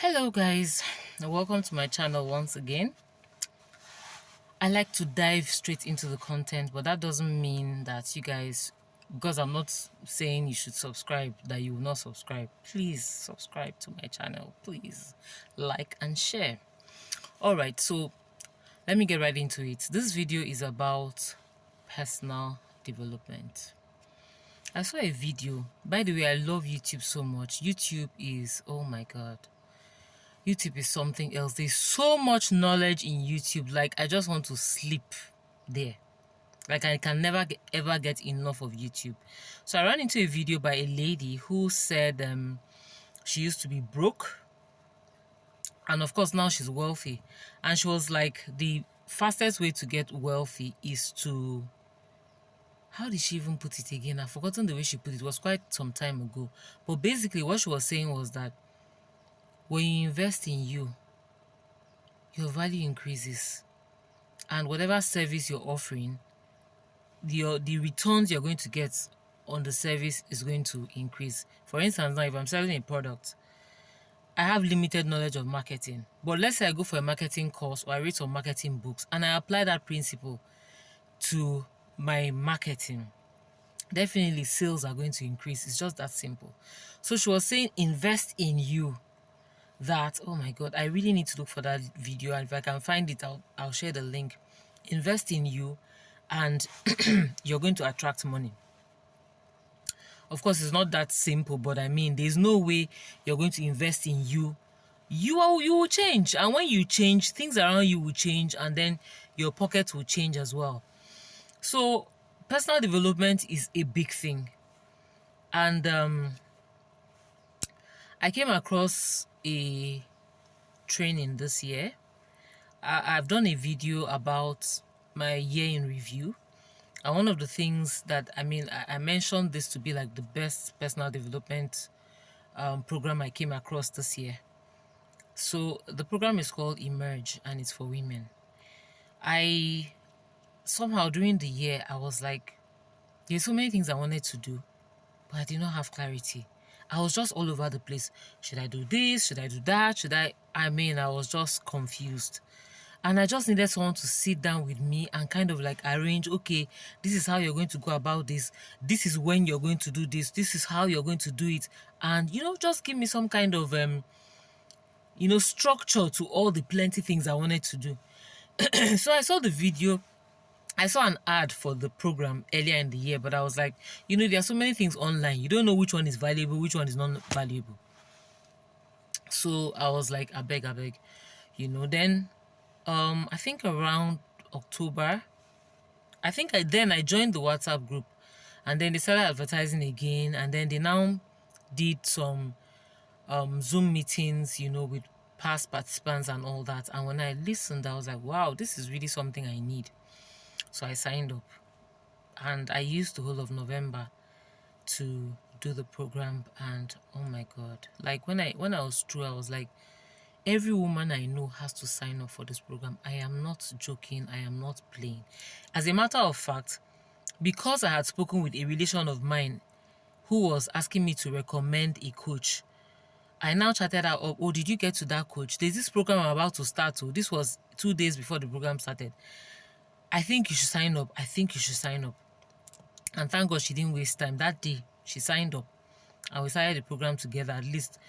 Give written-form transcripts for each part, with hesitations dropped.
Hello guys, welcome to my channel once again. I like to dive straight into the content, but that doesn't mean that you guys, because I'm not saying you should subscribe, that you will not subscribe. Please subscribe to my channel, please like and share. All right, so let me get right into it. This video is about personal development. I saw a video. By the way, I love YouTube so much. YouTube is, oh my god, YouTube is something else. There's so much knowledge in YouTube. Like, I just want to sleep there. Like, I can never ever get enough of YouTube. So I ran into a video by a lady who said she used to be broke, and of course now she's wealthy. And she was like, the fastest way to get wealthy is to, how did she even put it again? I've forgotten the way she put it. It was quite some time ago. But basically what she was saying was that when you invest in you, your value increases, and whatever service you're offering, the returns you're going to get on the service is going to increase. For instance, now if I'm selling a product, I have limited knowledge of marketing, but let's say I go for a marketing course or I read some marketing books and I apply that principle to my marketing, definitely sales are going to increase. It's just that simple. So she was saying, invest in you. That, oh my god, I really need to look for that video, and if I can find it, I'll share the link. Invest in you and you're going to attract money. Of course, it's not that simple, but I mean, there's no way you're going to invest in you. You will change, and when you change, things around you will change, and then your pocket will change as well. So personal development is a big thing. And I came across a training this year. I've done a video about my year in review, and one of the things that I mentioned this to be like the best personal development program I came across this year. So the program is called Emerge, and it's for women. I somehow during the year I was like, there's so many things I wanted to do, but I did not have clarity. I was just all over the place. Should I do this? Should I do that? I was just confused. And I just needed someone to sit down with me and kind of like arrange, okay, this is how you're going to go about this. This is when you're going to do this. This is how you're going to do it. And, just give me some kind of, structure to all the plenty things I wanted to do. So I saw the video. I saw an ad for the program earlier in the year, but I was like, there are so many things online. You don't know which one is valuable, which one is not valuable. So I was like, I beg. Then I think around October, I joined the WhatsApp group, and then they started advertising again, and then they now did some Zoom meetings, with past participants and all that. And when I listened, I was like, wow, this is really something I need. So I signed up, and I used the whole of November to do the program. And oh my god, like when I was through, I was like, every woman I know has to sign up for this program. I am not joking. I am not playing. As a matter of fact, because I had spoken with a relation of mine who was asking me to recommend a coach, I now chatted her up. Oh, did you get to that coach? There's this program I'm about to start. Oh, this was 2 days before the program started. I think you should sign up. And thank God she didn't waste time. That day, she signed up. And we started the program together. At least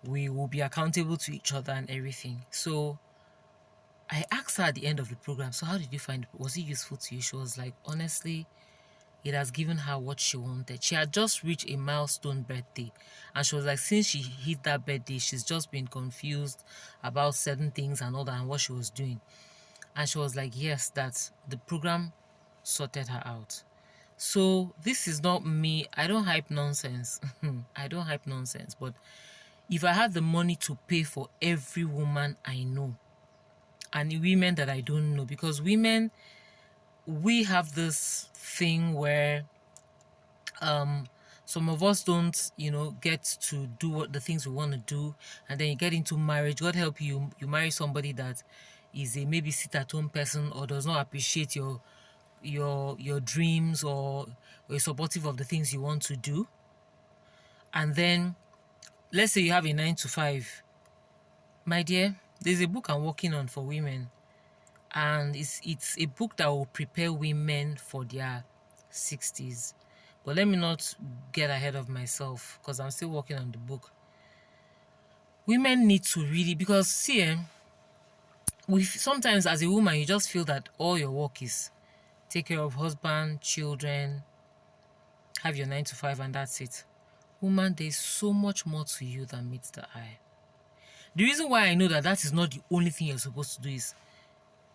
we will be accountable to each other and everything. So I asked her at the end of the program, so how did you find it? Was it useful to you? She was like, honestly, it has given her what she wanted. She had just reached a milestone birthday, and she was like, since she hit that birthday, she's just been confused about certain things and all that and what she was doing. And she was like, yes, that the program sorted her out. So this is not me. I don't hype nonsense. I don't hype nonsense. But if I had the money to pay for every woman I know and women that I don't know, because women, we have this thing where some of us don't, get to do what the things we want to do, and then you get into marriage. God help you, you marry somebody that is a maybe sit-at-home person or does not appreciate your dreams or is supportive of the things you want to do. And then let's say you have a 9 to 5 My dear, there's a book I'm working on for women, and it's a book that will prepare women for their 60s. But let me not get ahead of myself because I'm still working on the book. Women need to really, because see, we sometimes as a woman you just feel that all your work is take care of husband, children, have your 9 to 5, and that's it. Woman, there's so much more to you than meets the eye. The reason why I know that that is not the only thing you're supposed to do is,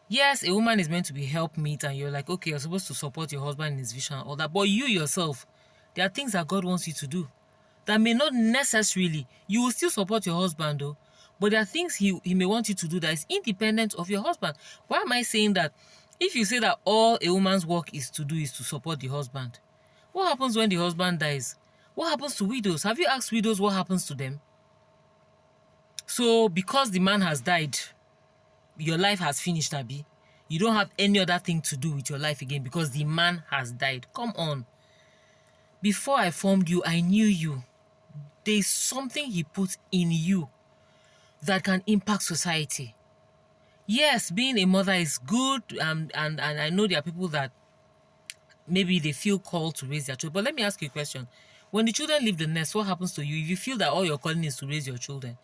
yes, a woman is meant to be helpmeet, and you're like, okay, you're supposed to support your husband in his vision and all that, but you yourself, there are things that God wants you to do that may not necessarily, you will still support your husband though, but there are things he may want you to do that is independent of your husband. Why am I saying that? If you say that all a woman's work is to do is to support the husband, what happens when the husband dies? What happens to widows? Have you asked widows what happens to them? So because the man has died, your life has finished, Abi. You don't have any other thing to do with your life again because the man has died. Come on. Before I formed you, I knew you. There's something he put in you that can impact society. Yes, being a mother is good, and I know there are people that maybe they feel called to raise their children. But let me ask you a question. When the children leave the nest, what happens to you if you feel that all your calling is to raise your children?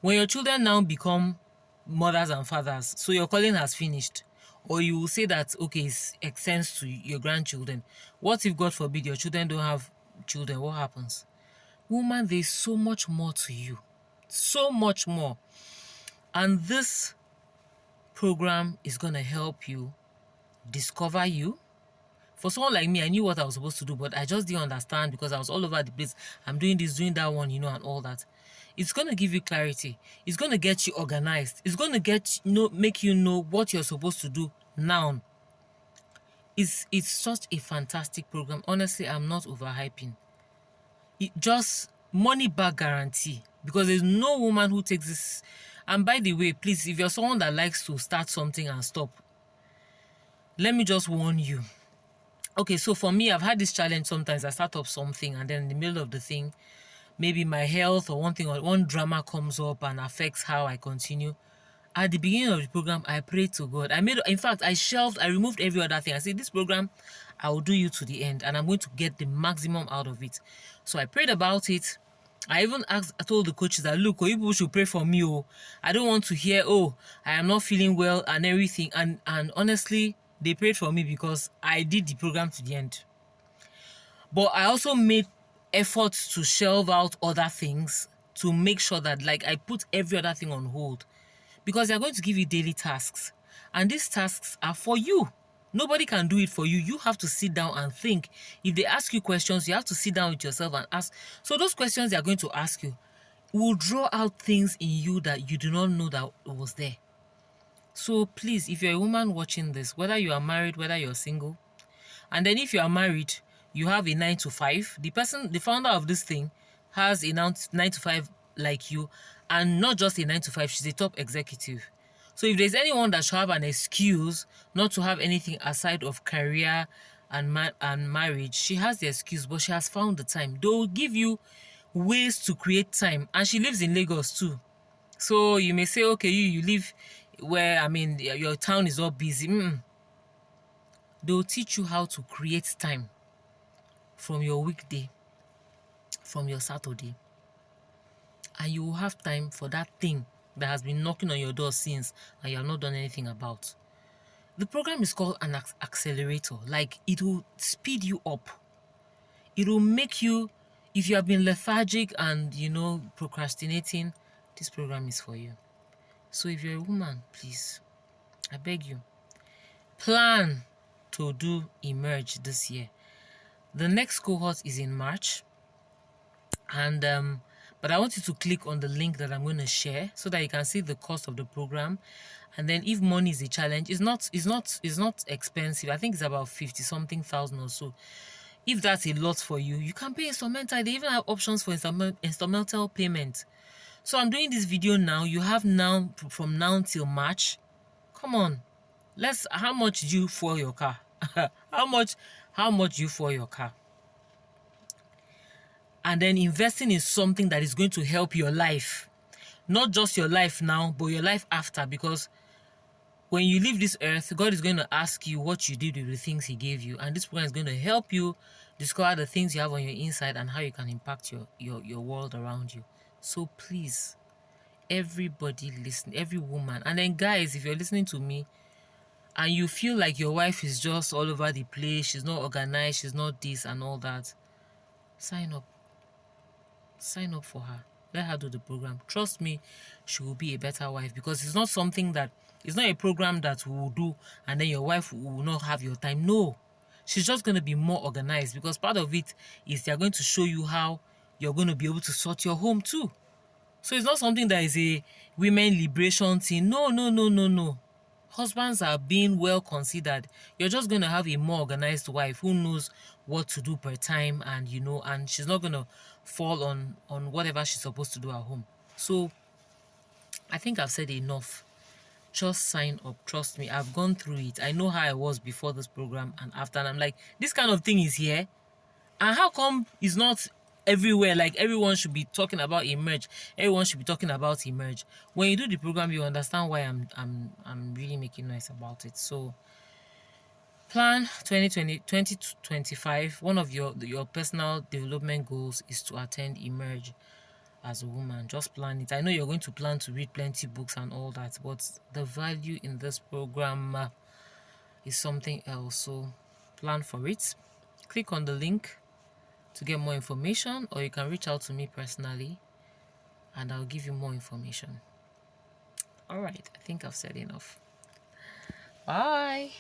When your children now become mothers and fathers, so your calling has finished, or you will say that, okay, it extends to your grandchildren. What if, God forbid, your children don't have children? What happens? Woman, there's so much more to you. So much more. And this program is going to help you discover you. For someone like me, I knew what I was supposed to do, but I just didn't understand because I was all over the place. I'm doing this, doing that one, and all that. It's going to give you clarity. It's going to get you organized. It's going to make you know what you're supposed to do now. It's such a fantastic program. Honestly, I'm not overhyping. It just money back guarantee, because there's no woman who takes this. And by the way, please, if you're someone that likes to start something and stop, let me just warn you. Okay, so for me, I've had this challenge. Sometimes I start up something and then in the middle of the thing, maybe my health or one thing or one drama comes up and affects how I continue. At the beginning of the program, I prayed to God. I removed every other thing. I said, this program, I will do you to the end and I'm going to get the maximum out of it. So I prayed about it. I even told the coaches that, look, you people should pray for me. Oh, I don't want to hear, oh, I am not feeling well and everything. And honestly, they prayed for me because I did the program to the end. But I also made efforts to shelve out other things to make sure that, like, I put every other thing on hold, because they're going to give you daily tasks. And these tasks are for you. Nobody can do it for you. You have to sit down and think. If they ask you questions, you have to sit down with yourself and ask. So those questions they are going to ask you will draw out things in you that you do not know that was there. So please, if you're a woman watching this, whether you are married, whether you're single, and then if you are married, you have a 9 to 5. The founder of this thing has a 9 to 5 like you, and not just a 9 to 5, she's a top executive. So if there's anyone that should have an excuse not to have anything aside of career and marriage, she has the excuse, but she has found the time. They'll give you ways to create time, and she lives in Lagos too. So you may say, okay, you live where, your town is all busy. They'll teach you how to create time from your weekday, from your Saturday, and you will have time for that thing that has been knocking on your door since and you have not done anything about. The program is called an accelerator. Like, it will speed you up. It will make you, if you have been lethargic and procrastinating, this program is for you. So if you're a woman, please, I beg you, plan to do Emerge this year. The next cohort is in March, and but I want you to click on the link that I'm going to share so that you can see the cost of the program. And then if money is a challenge, it's not expensive. I think it's about 50 something thousand or so. If that's a lot for you, you can pay instrumental. They even have options for instrumental payment. So I'm doing this video now. You have now from now till March. Come on, how much do you fuel your car? how much do you fuel your car? And then investing in something that is going to help your life, Not just your life now, but your life after, because when you leave this earth, God is going to ask you what you did with the things He gave you, and this program is going to help you discover the things you have on your inside and how you can impact your world around you. So please, everybody listen, every woman, and then guys, if you're listening to me and you feel like your wife is just all over the place, she's not organized, she's not this and all that, sign up. Sign up for her. Let her do the program. Trust me, she will be a better wife, because it's not something that, it's not a program that we will do and then your wife will not have your time. No. She's just going to be more organized, because part of it is they're going to show you how you're going to be able to sort your home too. So it's not something that is a women liberation thing. No, no, no, no, no. Husbands are being well considered. You're just going to have a more organized wife who knows what to do per time, and and she's not going to fall on whatever she's supposed to do at home. So I think I've said enough. Just sign up. Trust me, I've gone through it. I know how I was before this program and after, and I'm like, this kind of thing is here, and how come it's not everywhere? Like, everyone should be talking about Emerge. Everyone should be talking about Emerge. When you do the program, you understand why I'm really making noise about it. So plan 2025. One of your personal development goals is to attend Emerge as a woman. Just plan it. I know you're going to plan to read plenty books and all that, but the value in this program is something else. So plan for it. Click on the link to get more information, or you can reach out to me personally and I'll give you more information. All right, I think I've said enough. Bye.